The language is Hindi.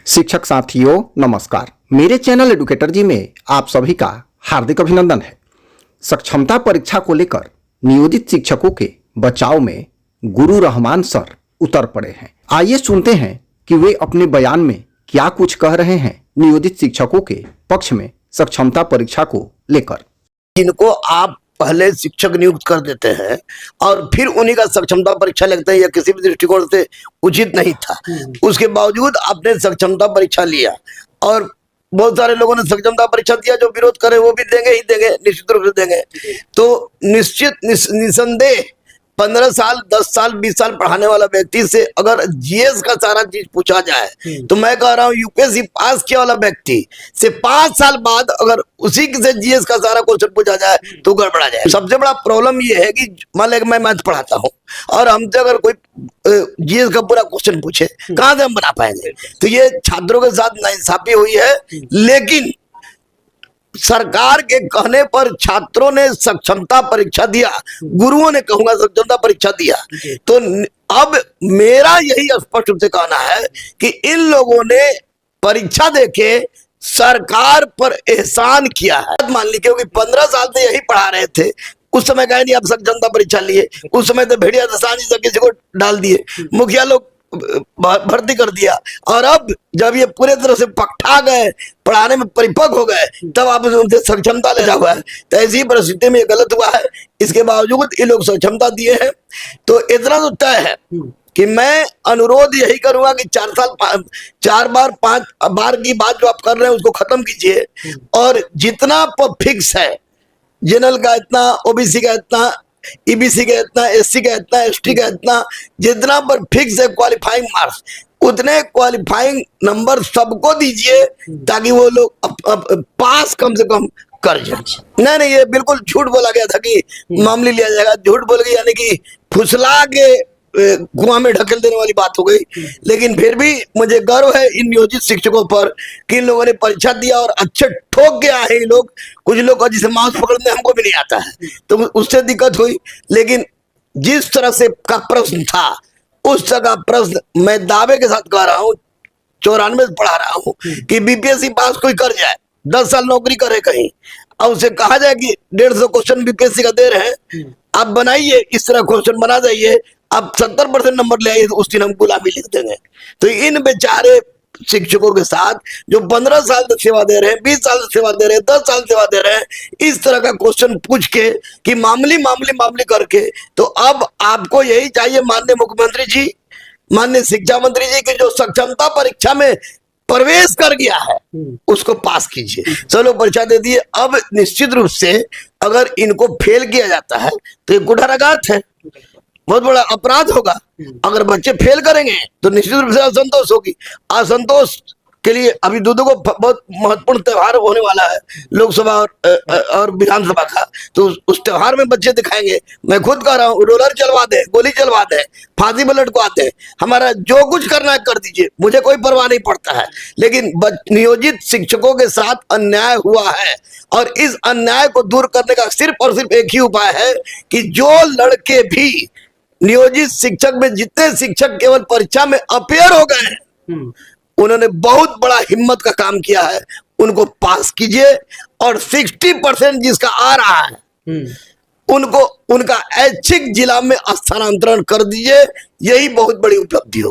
शिक्षक साथियों नमस्कार। मेरे चैनल एडुकेटर जी में आप सभी का हार्दिक अभिनंदन है। सक्षमता परीक्षा को लेकर नियोजित शिक्षकों के बचाव में गुरु रहमान सर उतर पड़े हैं। आइए सुनते हैं कि वे अपने बयान में क्या कुछ कह रहे हैं नियोजित शिक्षकों के पक्ष में सक्षमता परीक्षा को लेकर। जिनको आप पहले शिक्षक नियुक्त कर देते हैं और फिर उन्हीं का सक्षमता परीक्षा लगता है, या किसी भी दृष्टिकोण से उचित नहीं था। उसके बावजूद आपने सक्षमता परीक्षा लिया और बहुत सारे लोगों ने सक्षमता परीक्षा दिया। जो विरोध करे वो भी देंगे ही देंगे, निश्चित रूप से देंगे। तो निसंदेह 15 साल 10 साल 20 साल पढ़ाने वाला व्यक्ति से अगर जीएस का सारा चीज पूछा जाए तो मैं कह रहा हूँ यूपीएससी पास किया वाला व्यक्ति से 5 साल बाद अगर उसी से जीएस का सारा क्वेश्चन पूछा जाए तो गड़बड़ा जाए। सबसे बड़ा प्रॉब्लम ये है कि मान लो मैं मैथ पढ़ाता हूँ और हमसे अगर कोई जीएस का पूरा क्वेश्चन पूछे, कहाँ से हम बना पाएंगे? तो ये छात्रों के साथ नाइंसाफी हुई है। लेकिन सरकार के कहने पर छात्रों ने सक्षमता परीक्षा दिया, गुरुओं ने कहूंगा सक्षमता परीक्षा दिया। तो अब मेरा यही स्पष्ट रूप से कहना है कि इन लोगों ने परीक्षा देके सरकार पर एहसान किया है। मान ली क्योंकि 15 साल से यही पढ़ा रहे थे, उस समय कहे नहीं आप सक्षमता परीक्षा लिए, उस समय तो भेड़िया दसानी से किसी को डाल दिए, मुखिया लोग भर्ती कर दिया, और अब जब ये पूरे तरह से पकठा गए, पढ़ाने में परिपक्व हो गए, तब आप उनसे सक्षमता ले हुआ है। तो ऐसी परिस्थिति में ये गलत हुआ है। इसके बावजूद ये लोग सक्षमता दिए हैं। तो इतना तो तय है कि मैं अनुरोध यही करूंगा कि 4 बार 5 बार की बात जो आप कर रहे हैं उसको खत्म कीजिए, और जितना फिक्स है, जनरल का इतना, ओबीसी का इतना, ईबीसी का इतना, एससी का इतना, एसटी का इतना, जितना पर फिक्स है क्वालिफाइंग मार्क्स, उतने क्वालिफाइंग नंबर सबको दीजिए ताकि वो लोग पास कम से कम कर जाए। नहीं, ये बिल्कुल झूठ बोला गया था कि मामले लिया जाएगा। झूठ बोल गया यानी कि फुसला के कुआं में ढकेल देने वाली बात हो गई। लेकिन फिर भी मुझे गर्व है इन नियोजित शिक्षकों पर कि इन लोगों ने परीक्षा दिया और अच्छे ठोक के आए हैं लोग। कुछ लोग जिसे माउस पकड़ने हमको भी नहीं आता है, तो उससे दिक्कत हुई। लेकिन जिस तरह से का प्रश्न था, उस तरह का प्रश्न मैं दावे के साथ कह रहा हूँ, 94 पढ़ा रहा हूँ कि बीपीएससी पास कोई कर जाए, 10 साल नौकरी करे कहीं, और उसे कहा जाए कि 150 क्वेश्चन बीपीएससी का दे रहे हैं, आप बनाइए, इस तरह क्वेश्चन बना जाइए, आप 70% नंबर ले आइए, तो उस दिन हम गुलामी लिख देंगे। तो इन बेचारे शिक्षकों के साथ जो 15 साल तक सेवा दे रहे हैं, 20 साल सेवा दे रहे हैं, 10 साल सेवा दे रहे हैं, इस तरह का क्वेश्चन पूछ के कि मामूली करके, तो अब आपको यही चाहिए माननीय मुख्यमंत्री जी, माननीय शिक्षा मंत्री जी, की जो सक्षमता परीक्षा में प्रवेश कर गया है उसको पास कीजिए। चलो परीक्षा दे दिए। अब निश्चित रूप से अगर इनको फेल किया जाता है तो ये कुठाराघात है, बहुत बड़ा अपराध होगा। अगर बच्चे फेल करेंगे तो निश्चित रूप से असंतोष होगी। असंतोष के लिए अभी दो को बहुत महत्वपूर्ण त्योहार होने वाला है, लोकसभा और विधानसभा का, तो उस त्योहार में बच्चे दिखाएंगे। मैं खुद कह रहा हूँ, रोलर चलवा दे, गोली चलवा दे, फांसी पर लटकवा दे, हमारा जो कुछ करना है कर दीजिए, मुझे कोई परवाह नहीं पड़ता है। लेकिन नियोजित शिक्षकों के साथ अन्याय हुआ है, और इस अन्याय को दूर करने का सिर्फ और सिर्फ एक ही उपाय है कि जो लड़के भी नियोजित शिक्षक में, जितने शिक्षक केवल परीक्षा में अपेयर हो गए हैं, उन्होंने बहुत बड़ा हिम्मत का काम किया है, उनको पास कीजिए, और 60% जिसका आ रहा है उनको उनका ऐच्छिक जिला में स्थानांतरण कर दीजिए। यही बहुत बड़ी उपलब्धि हो।